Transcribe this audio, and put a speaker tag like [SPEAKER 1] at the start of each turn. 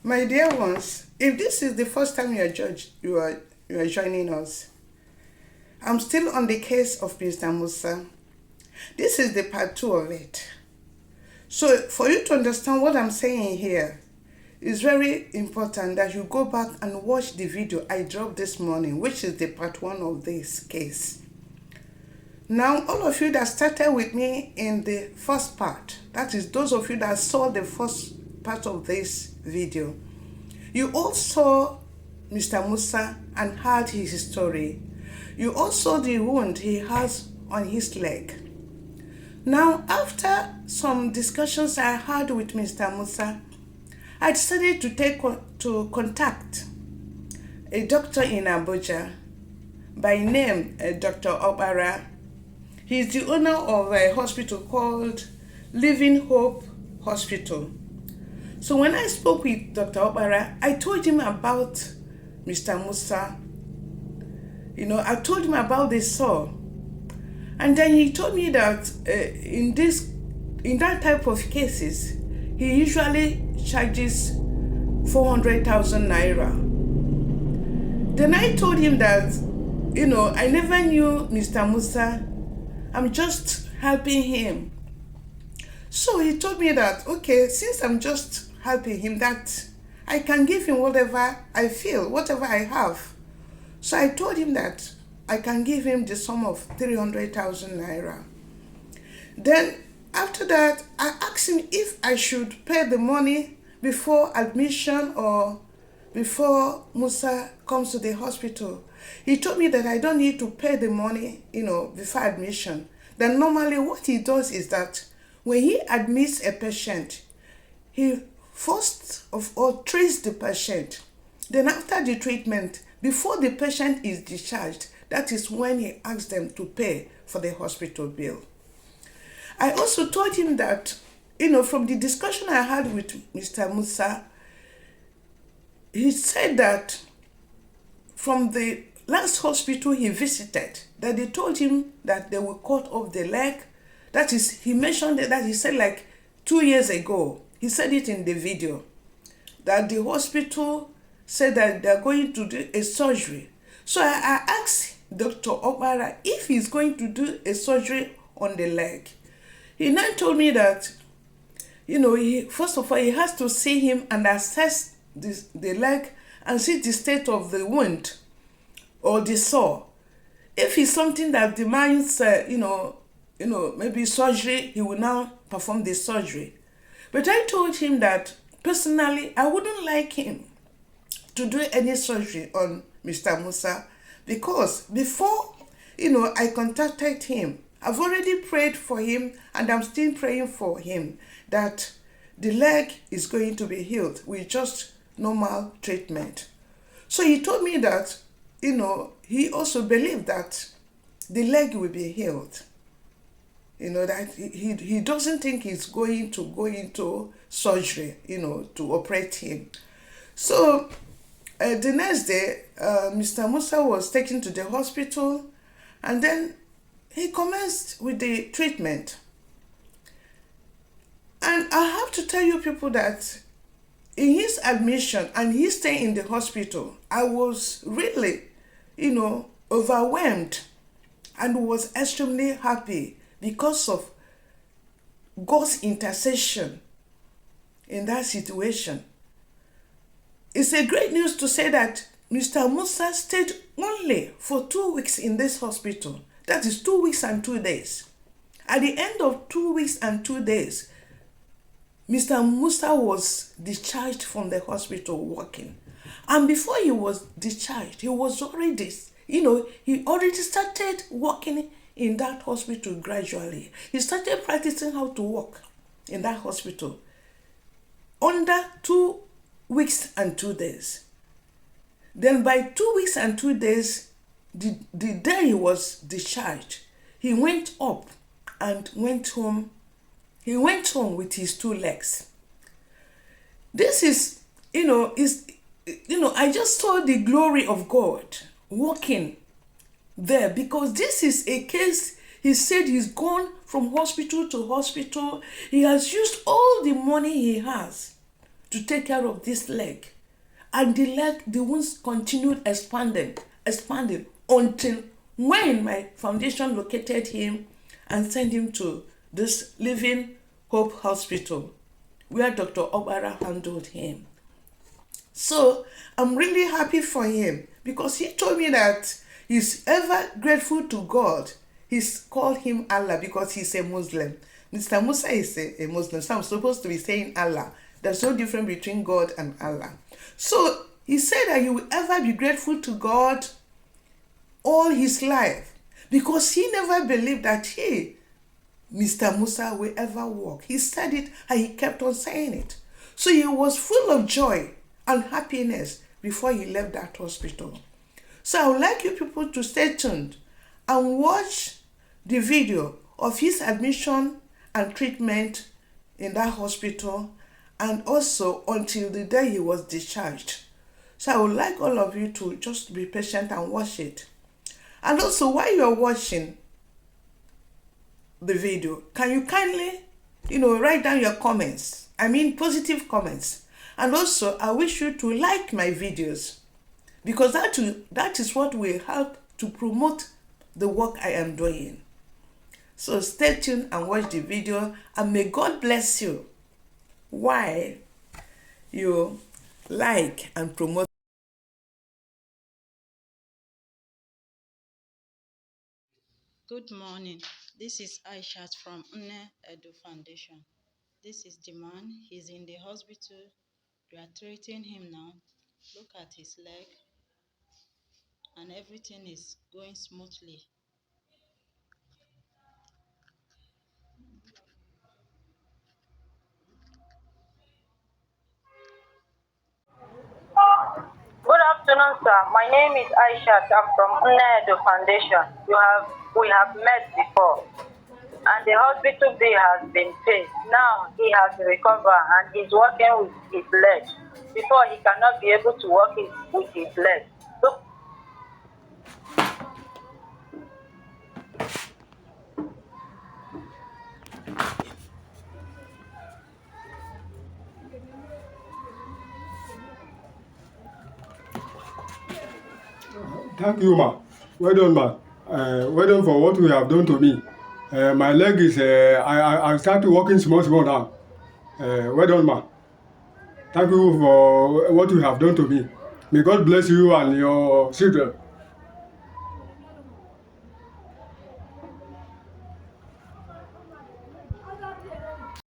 [SPEAKER 1] My dear ones, if this is the first time you are joining us, I'm still on the case of Mr. Musa. This is the part two of it. So for you to understand what I'm saying here, it's very important that you go back and watch the video I dropped this morning, which is the part one of this case. Now, all of you that started with me in the first part, that is those of you that saw the first part of this video, you all saw Mr. Musa and heard his story. You also saw the wound he has on his leg. Now, after some discussions I had with Mr. Musa, I decided to contact a doctor in Abuja by name Dr. Obara. He is the owner of a hospital called Living Hope Hospital. So when I spoke with Dr. Obara, I told him about Mr. Musa. I told him about the saw. And then he told me that in that type of cases, he usually charges 400,000 naira. Then I told him that, I never knew Mr. Musa. I'm just helping him. So he told me that, okay, since I'm just helping him, that I can give him whatever I feel, whatever I have. So I told him that I can give him the sum of 300,000 naira. Then after that, I asked him if I should pay the money before admission or before Musa comes to the hospital. He told me that I don't need to pay the money, before admission. Then normally what he does is that when he admits a patient, he first of all treats the patient. Then after the treatment, before the patient is discharged, that is when he asks them to pay for the hospital bill. I also told him that, from the discussion I had with Mr. Musa, he said that from the last hospital he visited, that they told him that they will cut off the leg. That is, he mentioned that he said like 2 years ago. He said it in the video, that the hospital said that they're going to do a surgery. So I asked Dr. Obara if he's going to do a surgery on the leg. He then told me that, first of all, he has to see him and assess the leg and see the state of the wound or the sore. If it's something that demands, maybe surgery, he will now perform the surgery. But I told him that personally, I wouldn't like him to do any surgery on Mr. Musa because before, I contacted him, I've already prayed for him and I'm still praying for him that the leg is going to be healed with just normal treatment. So he told me that, he also believed that the leg will be healed. That he doesn't think he's going to go into surgery, to operate him. So the next day, Mr. Musa was taken to the hospital and then he commenced with the treatment. And I have to tell you people that in his admission and his stay in the hospital, I was really, overwhelmed and was extremely happy because of God's intercession in that situation. It's a great news to say that Mr. Musa stayed only for 2 weeks in this hospital. That is 2 weeks and 2 days. At the end of 2 weeks and 2 days, Mr. Musa was discharged from the hospital working. And before he was discharged, he was already, he already started working in that hospital gradually. He started practicing how to work in that hospital under 2 weeks and 2 days. Then by 2 weeks and 2 days, the day he was discharged, he went up and went home. He went home with his 2 legs. This is, I just saw the glory of God working there because this is a case. He said he's gone from hospital to hospital. He has used all the money he has to take care of this leg. And the wounds continued expanding until when my foundation located him and sent him to this Living Hope Hospital, where Dr. Obara handled him. So I'm really happy for him because he told me that he's ever grateful to God. He's called him Allah because he's a Muslim. Mr. Musa is a Muslim, so I'm supposed to be saying Allah. There's no difference between God and Allah. So he said that he will ever be grateful to God all his life because he never believed that he, Mr. Musa, will ever walk. He said it and he kept on saying it. So he was full of joy and happiness before he left that hospital. So I would like you people to stay tuned and watch the video of his admission and treatment in that hospital, and also until the day he was discharged. So I would like all of you to just be patient and watch it. And also, while you're watching the video, can you kindly, write down your comments? I mean, positive comments. And also, I wish you to like my videos because that is what will help to promote the work I am doing. So stay tuned and watch the video, and may God bless you while you like and promote.
[SPEAKER 2] Good morning. This is Aishat from Une Edu Foundation. This is the man. He's in the hospital. We are treating him now. Look at his leg, and everything is going smoothly.
[SPEAKER 3] Good afternoon, sir. My name is Aisha. I'm from Unedo Foundation. We have met before, and the hospital bill has been paid. Now he has recovered and he's working with his leg. Before he cannot be able to work with his leg. So
[SPEAKER 4] Thank you, ma. Well done, ma. Well done for what you have done to me. My leg is, I started walking small now. Well done, ma. Thank you for what you have done to me. May God bless you and your children.